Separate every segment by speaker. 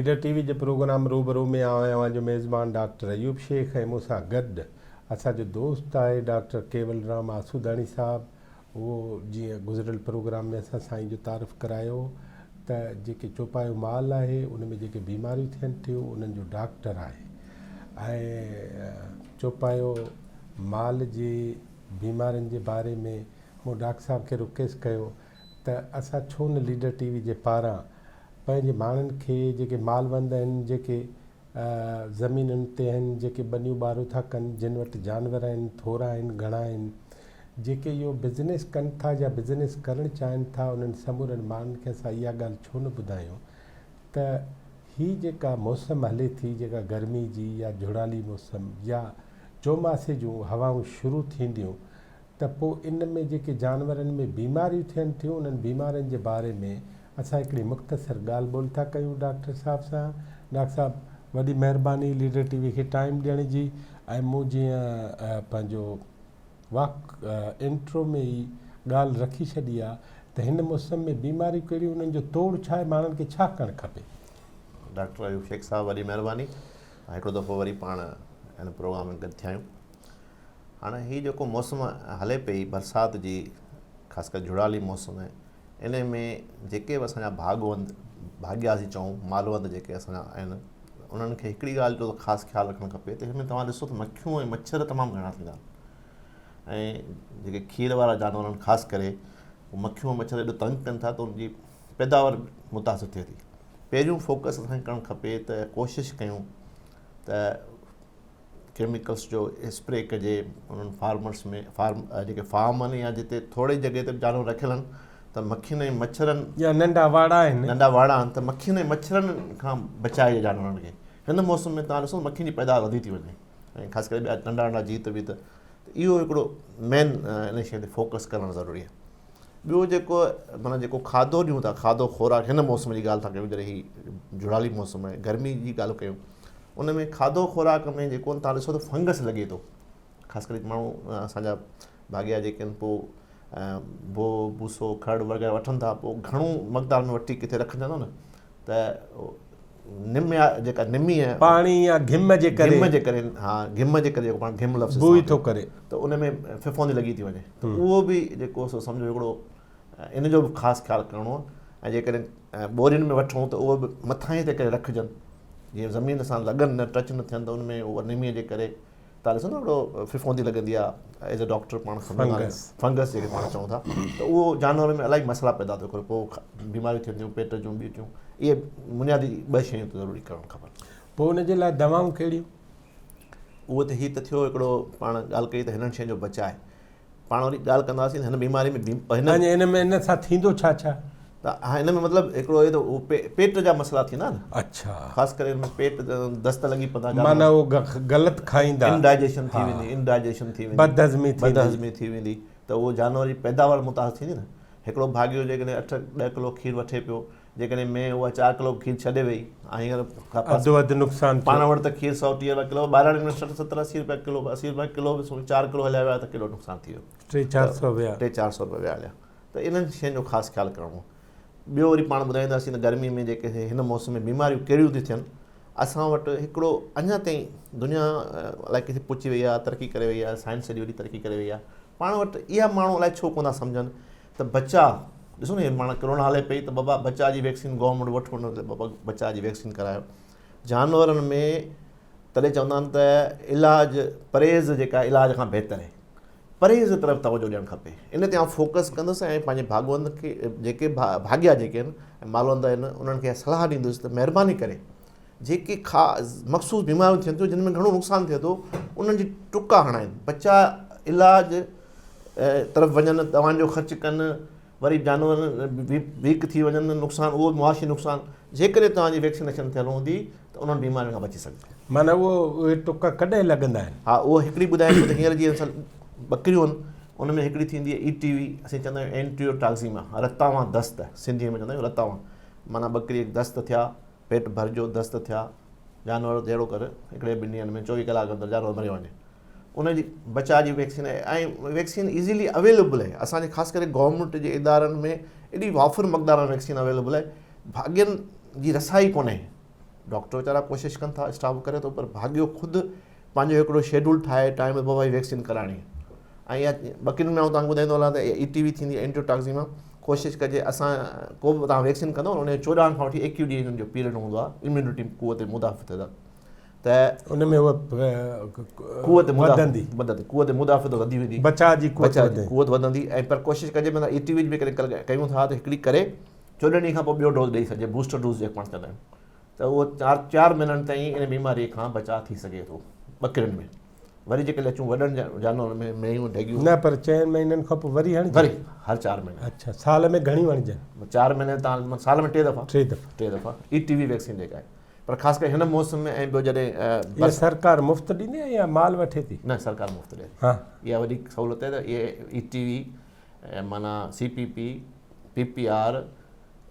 Speaker 1: Leader TV जे programme रूबरू में आवां जो मेज़बान डॉक्टर अयूब शेख ऐं मूंसां गॾु असांजो दोस्त आहे डॉक्टर केवल राम आसूदाणी साहब। उहो जीअं गुज़िरियल प्रोग्राम में असां साईं जो तारीफ़ करायो त जेके चौपायो माल आहे उन में जेके बीमारियूं थियनि थियूं उन्हनि जो डॉक्टर आहे। ऐं चौपायो माल जी बीमारियुनि जे बारे में मूं डॉक्टर साहब खे रिक्वेस्ट कयो त असां छो न लीडर टीवी जे पारां पंहिंजे माण्हुनि खे जेके मालवंद आहिनि, जेके ज़मीनुनि ते आहिनि, जेके बनियूं ॿारूं था कनि, जिन वटि जानवर आहिनि, थोरा आहिनि, घणा आहिनि, जेके इहो बिज़नेस कनि था या बिज़नेस करणु चाहिनि था, उन्हनि समूरनि माण्हुनि खे असां इहा ॻाल्हि छो न ॿुधायूं त हीअ जेका मौसम हले थी, जेका गर्मी जी या जुड़ाली मौसम या चौमासे जूं हवाऊं शुरू थींदियूं त पोइ इन में जेके जानवरनि में बीमारियूं थियनि थियूं, उन्हनि बीमारियुनि जे बारे में असां हिकिड़ी मुख़्तसर ॻाल्हि ॿोल था कयूं डॉक्टर साहब सां। डॉक्टर साहब वॾी महिरबानी लीडर टीवी खे टाइम ॾियण जी। ऐं मूं जीअं पंहिंजो इंट्रो में ई ॻाल्हि रखी छॾी आहे त हिन मौसम में बीमारियूं कहिड़ियूं, उन्हनि जो तोड़ छा आहे, माण्हुनि खे छा करणु खपे।
Speaker 2: डॉक्टर अयूब शेख साहब वॾी महिरबानी। हिकिड़ो दफ़ो वरी पाण हिन प्रोग्राम में गॾु थिया आहियूं। हाणे हीअ जेको मौसम हले पई बरसाति जी, ख़ासि करे जुड़ाली मौसम आहे, इन में जेके बि असांजा भाग्यासी चऊं मालवंद जेके असांजा आहिनि, उन्हनि खे हिकिड़ी ॻाल्हि जो ख़ासि ख़्यालु रखणु खपे त हिन में तव्हां ॾिसो त मक्खियूं ऐं मच्छर तमामु घणा थींदा आहिनि। ऐं जेके खीर वारा जानवर आहिनि ख़ासि करे, मक्खियूं ऐं मच्छर एॾो तंग कनि था त उनजी पैदावार मुतासिर थिए थी। पहिरियों फोकस असांखे करणु खपे त कोशिशि कयूं त केमिकल्स जो स्प्रे कजे उन्हनि फार्मर्स में, जेके फार्म आहिनि या जिते थोरी जॻह ते जानवर रखियल आहिनि, त मक्खियुनि ऐं मच्छरनि या
Speaker 1: नंढा वाड़ा आहिनि
Speaker 2: त मक्खियुनि ऐं मच्छरनि खां बचाइजे जानवरनि खे। हिन मौसम में तव्हां ॾिसो मक्खियुनि जी पैदावार वधी थी वञे, ऐं ख़ासि करे ॿिया नंढा नंढा जीत बि त इहो हिकिड़ो मेन इन शइ ते फोकस करणु ज़रूरी आहे। ॿियो जेको माना जेको खाधो ॾियूं था, खाधो खोराक, हिन मौसम जी ॻाल्हि था कयूं जॾहिं हीअ जुड़ाली मौसम आहे, गर्मी जी ॻाल्हि कयूं, उन में खाधो खोराक में जेको तव्हां ॾिसो त फंगस लॻे थो। ख़ासि करे माण्हू असांजा भाग्या जेके आहिनि पोइ बो भूसो खड़ वग़ैरह वठनि था, पोइ घणो मक़दार में वठी किथे रखंदा न त जेका निमी आहे
Speaker 1: पाणी या घिम जे करे
Speaker 2: हा घिम जे करे जेको पाण घिम लफ़्ज़
Speaker 1: बुई थो करे
Speaker 2: त उन में फिफोंदी लॻी थी वञे, त उहो बि जेको सो सम्झो हिकिड़ो इन जो बि ख़ासि ख़्यालु करिणो आहे। ऐं जेकॾहिं ॿोरियुनि में वठूं त उहो बि मथां ई ते करे रखिजनि, जीअं ज़मीन सां लॻनि न, टच न थियनि, त उन में उहा निमीअ जे करे तव्हां ॾिसो न हिकिड़ो फिफोंदी लॻंदी आहे। एज़ अ डॉक्टर पाण फंगस जेके पाण चऊं था, त उहो जानवरनि में इलाही मसइला पैदा थो करे, पोइ बीमारियूं थियनि थियूं, पेट जूं ॿियूं थियूं। इहे बुनियादी ॿ शयूं त ज़रूरी करणु खपनि।
Speaker 1: पोइ उनजे लाइ दवाऊं कहिड़ियूं?
Speaker 2: उहो त हीअ त थियो हिकिड़ो पाण ॻाल्हि कई त हिननि शयुनि जो बचाए, पाण वरी ॻाल्हि कंदासीं हिन बीमारी में
Speaker 1: हिन सां थींदो छा छा?
Speaker 2: त हिन में मतिलबु हिकिड़ो इहो पेट जा मसइला थींदा न।
Speaker 1: अच्छा,
Speaker 2: ख़ासि करे पेट दस्त लॻी पवंदा,
Speaker 1: माना उहो ग़लति खाईंदा,
Speaker 2: इनडाइजेशन थी वेंदी, इनडाइजेशन थी वेंदी, बदहज़मी थी वेंदी, त उहो जानवर जी पैदावार मुतासिर थींदी न। हिकिड़ो भाॻियो जेकॾहिं 8-10 किलो खीर वठे पियो, जेकॾहिं में उहा 4 किलो खीर छॾे वई, ऐं हींअर
Speaker 1: अधु नुक़सानु
Speaker 2: पाण वटि त खीर 130 रुपया किलो, ॿाहिरां में 60-70-80 रुपया किलो, 80 रुपया किलो बि 4 किलो हलिया विया त केॾो नुक़सानु थी वियो, 300-400 रुपया विया हलिया। त इन्हनि शयुनि जो ख़ासि ख़्यालु करिणो। ॿियो वरी पाण ॿुधाईंदासीं त गर्मी में जेके हिन मौसम में बीमारियूं कहिड़ियूं थी थियनि। असां वटि हिकिड़ो अञा ताईं दुनिया अलाए किथे पहुची वई आहे, तरक़ी करे वई आहे, साइंस एॾी वॾी तरक़ी करे वई आहे, पाण वटि इहा माण्हू अलाए छो कोन था सम्झनि त बचा ॾिसो न, माना कोरोना हले पई त बाबा बचा जी वैक्सीन गवर्नमेंट वठो, बाबा बचा जी वैक्सीन करायो। जानवरनि में तॾहिं चवंदा आहिनि त इलाज परहेज़ जेका इलाज खां बहितर आहे, परहेज़ तरफ़ तवजो ॾियणु खपे। इन ते आउं फोकस कंदुसि ऐं पंहिंजे भागवंद खे जेके भाग्या जेके आहिनि ऐं मालवंद आहिनि उन्हनि खे सलाह ॾींदुसि त महिरबानी करे जेके मख़सूस बीमारियूं थियनि थियूं, जिन में घणो नुक़सानु थिए थो, उन्हनि जी टुका हणाइनि, बचा इलाज तरफ़ वञनि, दवाउनि जो ख़र्चु कनि, वरी जानवर वीक थी वञनि, नुक़सानु उहो मुआशी नुक़सानु। जेकॾहिं तव्हांजी वैक्सीनेशन थियल हूंदी त उन्हनि बीमारियुनि खां बची सघंदी।
Speaker 1: माना उहे टुका कॾहिं लॻंदा आहिनि?
Speaker 2: हा, उहो हिकिड़ी ॿुधाईंदी त हींअर जीअं बकरियूं आहिनि, उन में हिकिड़ी थींदी आहे ETV, असीं चवंदा आहियूं एंटीओटाक्सीमा, रतावां दस्त, सिंधीअ में चवंदा आहियूं रतावां, माना बकरी दस्त थिया, पेट भरिजो, दस्त थिया, जानवर जहिड़ो करे हिकिड़े 2 ॾींहंनि में 24 कलाक अंदरि जानवर मरी वञे, उनजी बचा जी वैक्सीन आहे। ऐं वैक्सीन इज़ीली अवेलेबल आहे असांजे, ख़ासि करे गवर्नमेंट जे इदारनि में एॾी वाफ़ुर मक़दार में वैक्सीन अवेलेबल आहे। भाग्यनि जी रसाई कोन्हे डॉक्टर वीचारा कोशिशि कनि था, स्टाफ करे थो, पर भाग्यो ख़ुदि पंहिंजो हिकिड़ो शेड्यूल ठाहे टाइम बाबा ही वैक्सीन कराइणी। ऐं इहा 2 किलो में तव्हांखे ॿुधाईंदो हलां त ETV थींदी आहे, एंटीटॉक्सीमा। कोशिशि कजे असां को बि तव्हां वैक्सीन कंदव उन 14 खां वठी 21 ॾींहं जो पीरियड हूंदो आहे इम्यूनिटी क़ुवत मुदाफ़ित त
Speaker 1: उन में
Speaker 2: क़ुवत मुदाफ़ित वधी वेंदी,
Speaker 1: बचाव जी
Speaker 2: क़ुवत वधंदी। ऐं पर कोशिशि कजे मतिलबु ETV बि कयूं था त हिकिड़ी करे 14 ॾींहं खां पोइ ॿियो डोज़ ॾेई सघे, बूस्टर डोज़ जेको पाण कंदा आहियूं, त उहो 4 महीननि ताईं इन बीमारीअ खां बचाव थी सघे थो 2 किलोनि में। वरी जेके अचूं वॾनि जानवर में मेंहियूं ढेगियूं
Speaker 1: न, पर 4 महीननि खां पोइ वरी
Speaker 2: वरी हर 4 महीने।
Speaker 1: अच्छा, साल में घणी वणिजनि?
Speaker 2: 4 महीने तव्हां साल में 3 दफ़ा ETV वैक्सीन जेका आहे, पर ख़ासि करे हिन मौसम में। ऐं ॿियो जॾहिं
Speaker 1: सरकार मुफ़्त ॾींदी आहे या माल वठे थी?
Speaker 2: न, सरकार मुफ़्त ॾिए।
Speaker 1: हा,
Speaker 2: इहा वॾी सहूलियत आहे त इहे ETV माना CPP, PPR,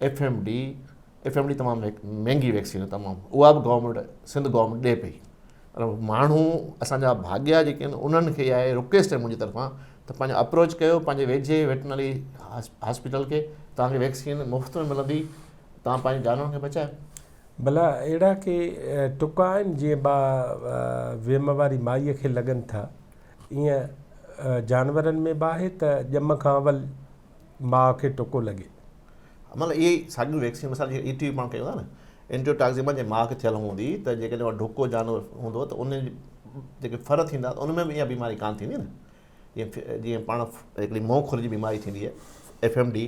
Speaker 2: FMD तमामु महांगी वैक्सीन आहे तमामु, उहा बि गवर्नमेंट सिंध गवर्नमेंट ॾिए पई। पर माण्हू असांजा भाग्या जेके आहिनि उन्हनि खे आहे रिक्वेस्ट आहे मुंहिंजी तरफ़ां त पंहिंजो अप्रोच कयो पंहिंजे वेझे वेटनरी हॉस्पिटल खे, तव्हांखे वैक्सीन मुफ़्त में मिलंदी, तव्हां पंहिंजे जानवरनि खे बचायो।
Speaker 1: भला अहिड़ा के टुका आहिनि जीअं वियम वारी माईअ खे लॻनि था, ईअं जानवरनि में बि आहे त ॼम खां अवल माउ खे टुको लॻे?
Speaker 2: मतिलबु इहे ई साॻियूं वैक्सीन असांजी ETV पाण कयूं था न, एंटीटॉक्सीमा जे माउ खे थियल हूंदी त जेकॾहिं उहा ढुको जानवर हूंदो त उन जेके फर थींदा त उन में बि इहा बीमारी कान थींदी न। जीअं पाण हिकिड़ी मोह खुर जी बीमारी थींदी आहे FMD,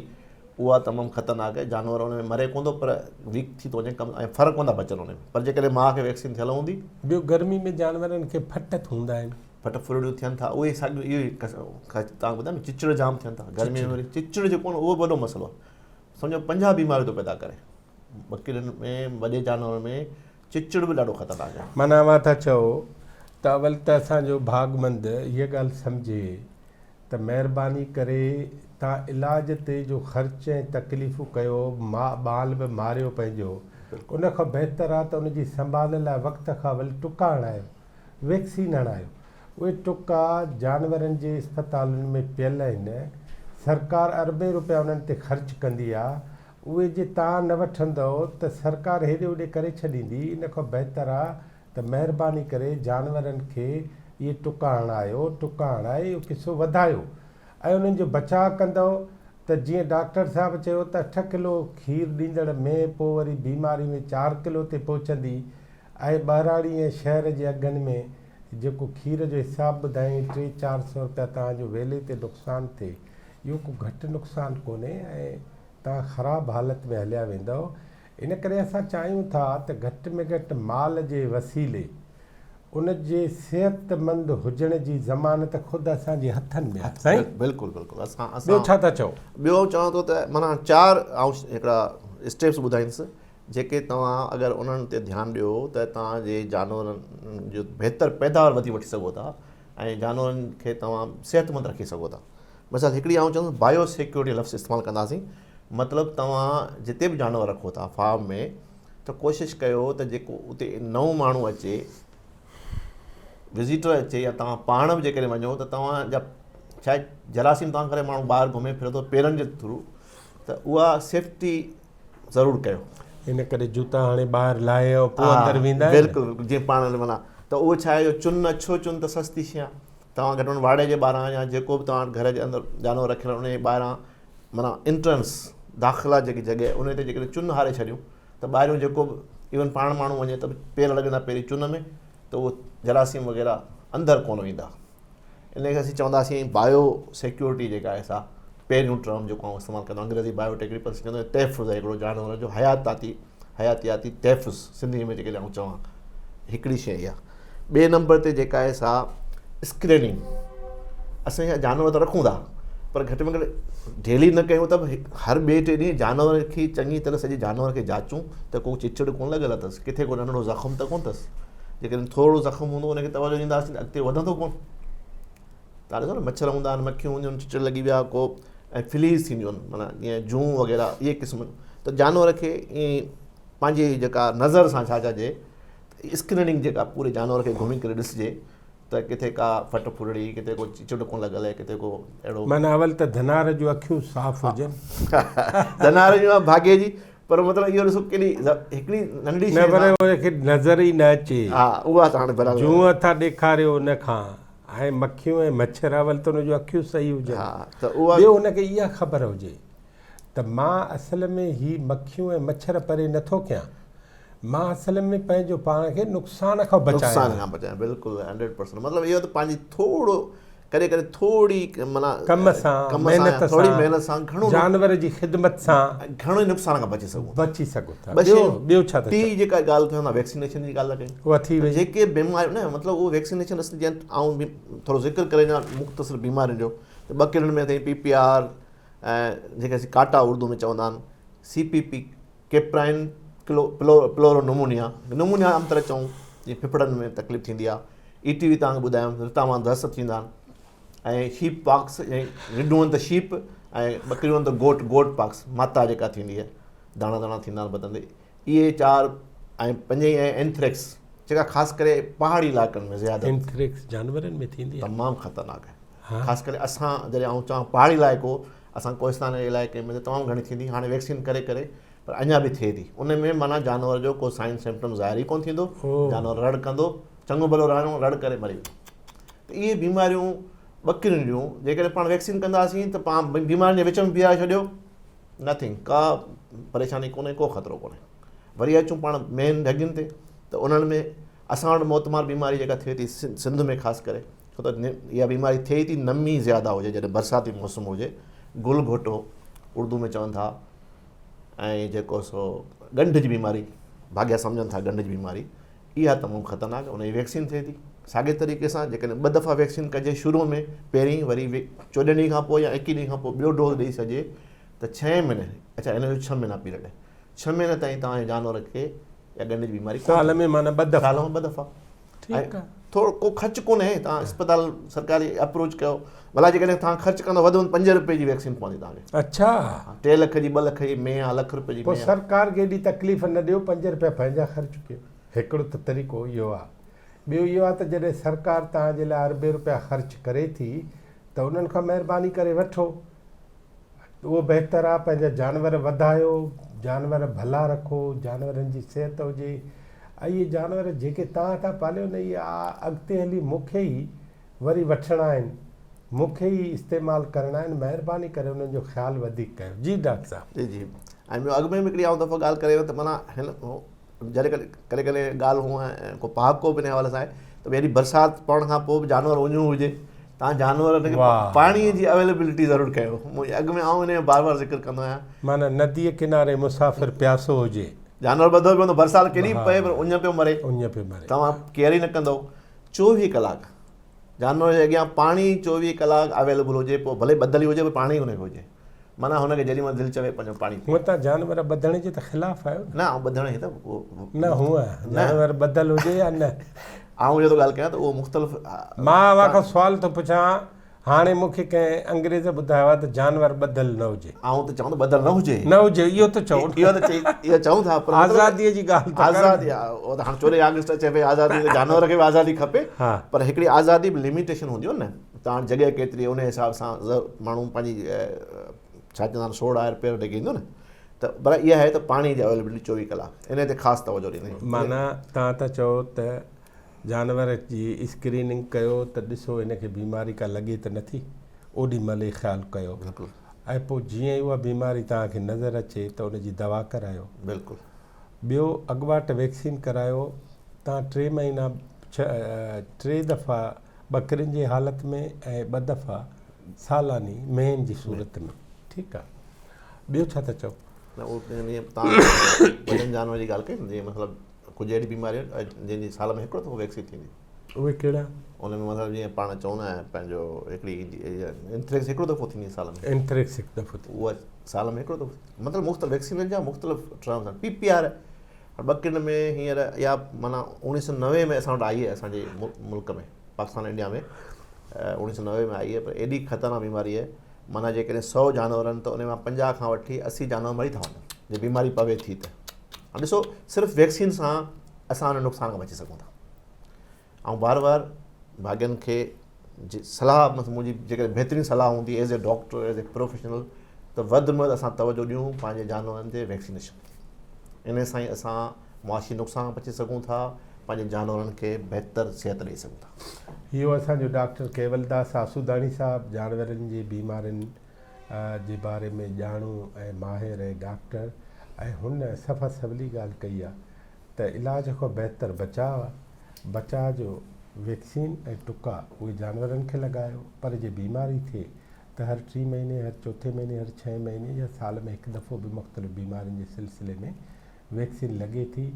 Speaker 2: उहा तमामु ख़तरनाक आहे, जानवर उन में मरे कोन थो पर वीक थी थो वञे कम, ऐं फर कोन था बचनि उन में। पर जेकॾहिं माउ खे वैक्सीन थियल हूंदी।
Speaker 1: ॿियो गर्मी में जानवरनि खे फट हूंदा आहिनि,
Speaker 2: फट फुरड़ियूं थियनि था, उहे साॻियूं इहो ई तव्हां ॿुधायो न, चिचड़ जाम थियनि था गर्मी में। वरी चिचड़ जेको आहे उहो वॾो मसइलो आहे, सम्झो 50 बीमारियूं थो पैदा करे। बकरियुनि में, वॾे जानवरनि में चिचड़ बि ॾाढो ख़तरनाक आहे।
Speaker 1: माना मां था चओ त अवल त असांजो भागमंद इहा ॻाल्हि सम्झे त महिरबानी करे तव्हां इलाज ते जो ख़र्च ऐं तकलीफ़ूं कयो, ॿाल बि मारियो पंहिंजो, उन खां बहितर आहे त उनजी संभाल लाइ वक़्त खां अवल टुका हणायो, वैक्सीन हणायो। उहे टुका जानवरनि जे अस्पतालुनि में पियल आहिनि, सरकार अरबे रुपया उन्हनि ते ख़र्च कंदी आहे, उहे जे तव्हां न वठंदव त सरकार हेॾे होॾे करे छॾींदी। इन खां बहितर आहे त महिरबानी करे जानवरनि खे इहे टुका हणायो, टुका हणाए इहो किसो वधायो ऐं उन्हनि जो बचाव कंदव त जीअं डॉक्टर साहिबु चयो त 8 किलो खीर ॾींदड़ में पोइ वरी बीमारी में 4 किलो ते पहुचंदी। ऐं ॿाहिराड़ी ऐं शहर जे अघनि में जेको खीर जो हिसाबु ॿुधाई 300-400 रुपया तव्हांजो वेले ते नुक़सानु थिए, इहो को घटि नुक़सानु कोन्हे ऐं तव्हां ख़राबु हालति में हलिया वेंदव। इन करे असां चाहियूं था त घटि में घटि माल जे वसीले उन जे सिहतमंद हुजण जी ज़मानत ख़ुदि असांजे हथनि में आहे। साईं
Speaker 2: बिल्कुलु बिल्कुलु।
Speaker 1: ॿियो छा था चओ?
Speaker 2: ॿियो चवां थो त माना 4 हिकिड़ा स्टेप्स ॿुधाईंदुसि जेके तव्हां अगरि उन्हनि ते ध्यानु ॾियो त तव्हांजे जानवरनि जो बहितर पैदावार वठी सघो था ऐं जानवरनि खे तव्हां सिहतमंद रखी सघो था। मिसाल हिकिड़ी आउं चवंदुसि बायो सिक्योरिटी लफ़्ज़ इस्तेमालु कंदासीं। मतिलबु तव्हां जिते बि जानवर रखो था फार्म में त कोशिशि कयो त जेको उते नओं माण्हू अचे, विज़िटर अचे या तव्हां पाण बि जेकॾहिं वञो त तव्हांजा शायदि जरासीम तव्हां करे माण्हू ॿाहिरि घुमे फिरे थो पेरनि जे थ्रू, त उहा सेफ्टी ज़रूरु कयो।
Speaker 1: इन करे जूता हाणे ॿाहिरि लाहे पोइ अंदरि वेंदा आहिनि।
Speaker 2: बिल्कुलु, जीअं पाण माना त उहो छा आहे, चुन अछो चुन त सस्ती शइ आहे। तव्हां घटि में वाड़े जे ॿाहिरां या जेको बि तव्हां घर जे अंदरि जानवर रखियल उन जे ॿाहिरां माना एंट्रेंस दाख़िला जेकी जॻह उन ते जेकॾहिं चुन हारे छॾियूं त ॿाहिरियों जेको बि इवन पाण माण्हू वञे त पेर लॻंदा पहिरीं चुन में, त उहो जरासीम वग़ैरह अंदरि कोन वेंदा। इन खे असीं चवंदासीं बायो सिक्योरिटी जेका आहे सा पहिरियों टर्म जेको आउं इस्तेमालु कंदो अंग्रेज़ी बायोटेक्निक पर चवंदो तहफ़ुज़ आहे हिकिड़ो जानवर जो हयातियाती तहफ़ुज़ सिंधी में जेके आउं चवां हिकिड़ी शइ इहा। ॿिए नंबर ते जेका आहे सा स्क्रीनिंग। असां जानवर त रखूं था पर घटि में घटि डेली न कयूं त बि हर ॿिए टे ॾींहं जानवर खे चङी तरह सॼे जानवर खे जाचूं त को चिचड़ कोन लॻल अथसि, किथे को नंढिड़ो ज़ख़्म त कोन अथसि। जेकॾहिं थोरो ज़ख़्म हूंदो उनखे तवजो ॾींदासीं त अॻिते वधंदो कोन। तव्हां ॾिसो न मच्छर हूंदा आहिनि, मक्खियूं हूंदियूं आहिनि, चिचड़ लॻी विया को, ऐं फ्लीज़ थींदियूं आहिनि माना जीअं जूं वग़ैरह इहे क़िस्म। त जानवर खे ईअं पंहिंजी जेका नज़र सां छा चइजे स्क्रीनिंग जेका पूरे जानवर खे घुमी करे ॾिसिजे त किथे का फट फुरड़ी, किथे को चिचड़ कोन लॻल आहे, किथे को अहिड़ो।
Speaker 1: माना अवल त धनार जूं अखियूं साफ़ हुजनि।
Speaker 2: धनार जूं भाग्य जी पर मतिलबु इहो ॾिसो केॾी हिकिड़ी नंढी
Speaker 1: न पर उनखे नज़र ई न अचे।
Speaker 2: हा उहा त हाणे बराबरि
Speaker 1: जूअं था ॾेखारियो उन खां ऐं मक्खियूं ऐं मच्छर अवल त उनजूं अखियूं सही हुजनि।
Speaker 2: हा त उहा
Speaker 1: ॿियो उनखे इहा ख़बर हुजे त मां असल में ही मक्खियूं ऐं मच्छर परे नथो कयां, मां असल में पंहिंजो पाण खे नुक़सान खां
Speaker 2: बचायां। बिल्कुलु 100%। मतिलबु इहो त पंहिंजी थोरो करे थोरी माना
Speaker 1: कम सां महिनत सां
Speaker 2: घणो
Speaker 1: जानवर जी ख़िदमत सां
Speaker 2: घणो ई नुक़सान खां बची सघूं था।
Speaker 1: ॿियो छा
Speaker 2: टी जेका ॻाल्हि कयूं था वैक्सीनेशन जी ॻाल्हि कयूं,
Speaker 1: उहा थी वई।
Speaker 2: जेके बीमारियूं न मतिलबु उहो वैक्सीनेशन असली जीअं आऊं थोरो ज़िक्र करे ॾियां मुख़्तसिर बीमारियुनि जो त 2 किरनि में अथई PPR ऐं जेके असीं काटा उर्दू में चवंदा आहिनि, CPP केप्राइन प्लोरोनमोनिया आम तरह चऊं जीअं फिफड़नि में तकलीफ़ थींदी आहे, ETV तव्हांखे ॿुधायमि रितावान दस्त थींदा आहिनि, ऐं शीप पॉक्स रिडूं त शीप ऐं ॿकरियूं त गोट पॉक्स माता जेका थींदी आहे, दाणा थींदा आहिनि बदन ते, इहे 4 ऐं 5 ऐं एंथ्रेक्स जेका ख़ासि करे पहाड़ी इलाइक़नि में ज़्यादा
Speaker 1: एंथ्रेक्स जानवरनि में थींदी आहे,
Speaker 2: तमामु ख़तरनाक आहे। ख़ासि करे असां जॾहिं आऊं चवां पहाड़ी इलाइक़ो, असां कोहिस्तान जे इलाइक़े में त तमामु घणी थींदी, हाणे वैक्सीन करे पर अञा बि थिए थी। उन में माना जानवर जो को साइन सिम्पटम ज़ाहिर ई कोन थींदो, जानवर रड़ कंदो, चङो भलो रड़ करे मरी वेंदो। त इहे बीमारियूं ॿकरियुनि जूं जेकॾहिं पाण वैक्सीन कंदासीं त पाण बीमारियुनि जे विच में बीहारे छॾियो, नथिंग, का परेशानी कोन्हे, को ख़तरो कोन्हे। वरी अचूं पाण मेन ढगियुनि ते, त उन्हनि में असां वटि मोतमार बीमारी जेका थिए थी सिंध में ख़ासि करे, छो त इहा बीमारी थिए थी नमी ज़्यादा हुजे जॾहिं बरसाती मौसम हुजे, गुल घोटो उर्दू में चवनि था, ऐं जेको सो गंढ जी बीमारी भाग्या सम्झनि था गंढ जी बीमारी, इहा तमामु ख़तरनाक, उनजी वैक्सीन थिए थी। साॻे तरीक़े सां जेकॾहिं 2 दफ़ा वैक्सीन कजे शुरू में पहिरीं, वरी 14 ॾींहं खां पोइ या 21 ॾींहं खां पोइ ॿियो डोज़ ॾेई सघे त 6 महीने, अच्छा हिन जो 6 महीना पीरियड आहे, 6 महीने ताईं तव्हांजे जानवर खे या गंढ जी बीमारी
Speaker 1: साल में माना 2 दफ़ा,
Speaker 2: साल में 2 दफ़ा। ऐं थोरो को ख़र्चु कोन्हे, तव्हां अस्पताल सरकारी अप्रोच कयो, भला जेकॾहिं तव्हां ख़र्चु कंदो वधि में 5 रुपए जी वैक्सीन पवंदी तव्हांखे।
Speaker 1: अच्छा
Speaker 2: 3 लख जी 2 लख जी में या लख रुपए जी
Speaker 1: पोइ सरकार खे एॾी तकलीफ़ न ॾियो, 5 रुपया पंहिंजा ख़र्चु कयो। हिकिड़ो त तरीक़ो इहो आहे। ॿियो इहो आहे त जॾहिं सरकार तव्हांजे लाइ अरबे रुपया ख़र्चु करे थी त उन्हनि खां महिरबानी करे वठो, उहो बहितरु आहे। पंहिंजा जानवर वधायो, जानवर भला रखो, जानवरनि जी सिहत हुजे, ऐं इहे जानवर जेके तव्हां था पालियो न, इहे अॻिते हली मूंखे ई वरी वठिणा आहिनि, मूंखे ई इस्तेमालु करणा आहिनि। महिरबानी करे उन्हनि जो ख़्यालु वधीक कयो। जी डॉक्टर साहब।
Speaker 2: जी ऐं ॿियो अॻु में हिकिड़ी आउं दफ़ो ॻाल्हि करे त माना हिन जॾहिं कॾहिं ॻाल्हि हूअं ऐं को पहाको बि हिन हवाले सां आहे त हेॾी बरसाति पवण खां पोइ बि जानवर उञूं हुजे, तव्हां जानवर खे पाणीअ जी अवेलेबिलिटी ज़रूरु कयो। अॻु में आउं हिन जो बार ज़िक्र कंदो आहियां,
Speaker 1: माना नदीअ किनारे मुसाफ़िर प्यासो हुजे,
Speaker 2: जानवर ॿधो पवंदो, बरसाति केॾी पए पर उञ पियो मरे, तव्हां केयर ई न कंदो। 24 कलाक जानवर जे अॻियां पाणी 24 कलाक अवेलेबल हुजे, पोइ भले ॿधल ई हुजे पर पाणी हुनखे हुजे, माना हुनखे जेॾी महिल दिलि चवे पंहिंजो पाणी।
Speaker 1: हूअं तव्हां जानवर ॿधण जे त ख़िलाफ़ु आहियो
Speaker 2: न? आउं ॿधण जी त
Speaker 1: न, हूअं जानवर ॿधल हुजे या न,
Speaker 2: आउं इहो थो ॻाल्हि कयां त उहो मुख़्तलिफ़।
Speaker 1: मां अव्हां खां सुवाल थो पुछां, हाणे मूंखे कंहिं अंग्रेज़ ॿुधायो आहे त जानवर ॿधल न हुजे,
Speaker 2: आउं त चवां त ॿधल न हुजे,
Speaker 1: इहो त चऊं,
Speaker 2: इहो चऊं था, पर
Speaker 1: आज़ादीअ जी ॻाल्हि,
Speaker 2: आज़ादी आहे। हाणे 14 अगस्त चए पई आज़ादी, जानवर खे बि आज़ादी खपे, पर हिकिड़ी आज़ादी बि लिमिटेशन हूंदी आहे न, तव्हां जॻह केतिरी उन हिसाब सां माण्हू पंहिंजी छा चवंदा आहिनि 16 रुपया ॾेई ईंदो न, त पर इहा आहे त पाणी जी अवेलेबिलिटी 24 कलाक, इन ते ख़ासि तवजो ॾींदा। माना
Speaker 1: तव्हां त चओ त जानवर जी स्क्रीनिंग कयो त ॾिसो हिनखे बीमारी का लॻे त नथी, ओॾी महिल ई ख़्यालु कयो।
Speaker 2: बिल्कुलु।
Speaker 1: ऐं पोइ जीअं ई उहा बीमारी तव्हांखे नज़र अचे त उनजी दवा करायो।
Speaker 2: बिल्कुलु।
Speaker 1: ॿियो अॻुवाट वैक्सीन करायो। तव्हां 3 महीना 3 दफ़ा ॿकरियुनि जी हालति में ऐं 2 दफ़ा सालानी मेहनि जी सूरत में, ठीकु आहे। ॿियो छा था चओ?
Speaker 2: न उहो तव्हां जानवर जी ॻाल्हि कई, जीअं मतिलबु कुझु अहिड़ी बीमारियूं जंहिंजी साल में हिकिड़ो दफ़ो वैक्सीन थींदी,
Speaker 1: उहे कहिड़ा?
Speaker 2: उन में मतिलबु जीअं पाण चवंदा आहियूं पंहिंजो हिकिड़ी एंथ्रेक्स हिकिड़ो दफ़ो थींदी साल में,
Speaker 1: एंथ्रेक्स हिकु दफ़ो,
Speaker 2: उहा साल में हिकिड़ो दफ़ो, मतिलबु मुख़्तलिफ़ वैक्सीन जा मुख़्तलिफ़ टर्म्स आहिनि। PPR ॿकरियुनि में हींअर इहा माना 1990 में असां वटि आई आहे, असांजे मुल्क में, पाकिस्तान इंडिया में 1990 में आई आहे, पर एॾी ख़तरनाक बीमारी आहे, माना जेकॾहिं 100 जानवर आहिनि त उन मां 50 खां वठी 80 जानवर मरी था वञनि जे बीमारी पवे थी त। ॾिसो सिर्फ़ु वैक्सीन सां असां हुन नुक़सान खां बची सघूं था। ऐं बार भाग्यनि खे सलाह, मतिलबु मुंहिंजी जेकॾहिं बहितरीनु सलाह हूंदी as a doctor, as a professional, त वधि में वधि असां तवजो ॾियूं पंहिंजे जानवरनि ते वैक्सीनेशन। इन सां ई असां मुआशी नुक़सान बची सघूं था, पंहिंजे जानवरनि खे बहितर सिहत ॾेई सघूं था।
Speaker 1: इहो असांजो डॉक्टर केवलदास आसूदाणी साहब जानवरनि जी बीमारियुनि जे बारे में ॼाणू ऐं माहिर ऐं डॉक्टर, ऐं हुन सफ़ा सवली ॻाल्हि कई आहे त इलाज खां बहितर बचाव आहे। बचाव जो वैक्सीन ऐं टुका उहे जानवरनि खे लॻायो, पर जे बीमारी थिए त हर 3 महीने, हर 4 महीने, हर 6 महीने या साल में हिकु दफ़ो बि मुख़्तलिफ़ बीमारियुनि जे सिलसिले में वैक्सीन लॻे थी।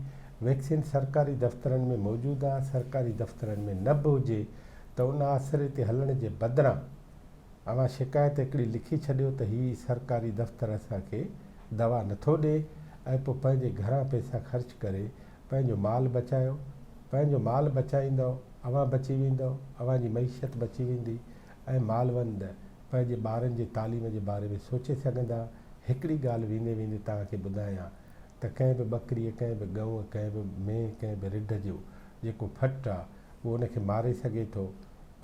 Speaker 1: वैक्सीन सरकारी दफ़्तरनि में मौजूदु आहे। सरकारी दफ़्तरनि में न बि हुजे त उन आसिरे ते हलण जे बदिरां अवां शिकायत हिकिड़ी लिखी छॾियो त हीअ सरकारी दफ़्तर असांखे दवा नथो ॾिए, ऐं पोइ पंहिंजे घरां पैसा ख़र्च करे पंहिंजो माल बचायो। पंहिंजो माल बचाईंदव, अवां बची वेंदव, अवां जी मईशत बची वेंदी, ऐं मालवंद पंहिंजे ॿारनि जे तालीम जे बारे में सोचे सघंदा। हिकिड़ी ॻाल्हि वेंदे वेंदे तव्हांखे ॿुधायां त कंहिं बि ॿकरीअ, कंहिं बि गऊं, कंहिं बि मेंह, कंहिं बि रिढ जो जेको फट आहे उहो उनखे मारे सघे थो,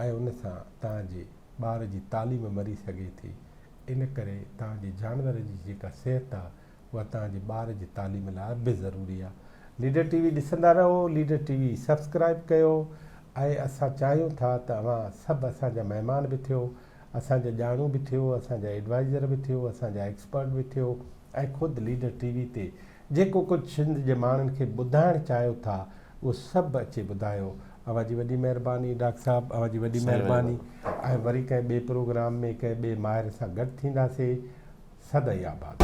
Speaker 1: ऐं उन सां तव्हांजे ॿार जी तालीम मरी सघे थी। इन करे तव्हांजे जानवर जी जेका सिहत आहे उहा तव्हांजे ॿार जी तालीम लाइ बि ज़रूरी आहे। लीडर टीवी ॾिसंदा रहो, लीडर टीवी सब्सक्राइब कयो, ऐं असां चाहियूं था त अवां सभु असांजा महिमान बि थियो, असांजा ॼाणू बि थियो, असांजा एडवाइज़र बि थियो, असांजा एक्सपर्ट बि थियो, ऐं ख़ुदि लीडर टीवी ते जेको कुझु सिंध जे माण्हुनि खे ॿुधाइणु चाहियो था उहो सभु अचे ॿुधायो। अवां जी वॾी महिरबानी डॉक्टर साहब, अवां जी वॾी महिरबानी। ऐं वरी कंहिं ॿिए प्रोग्राम में कंहिं ॿिए माहिर सां गॾु थींदासीं। सदाई आबाद।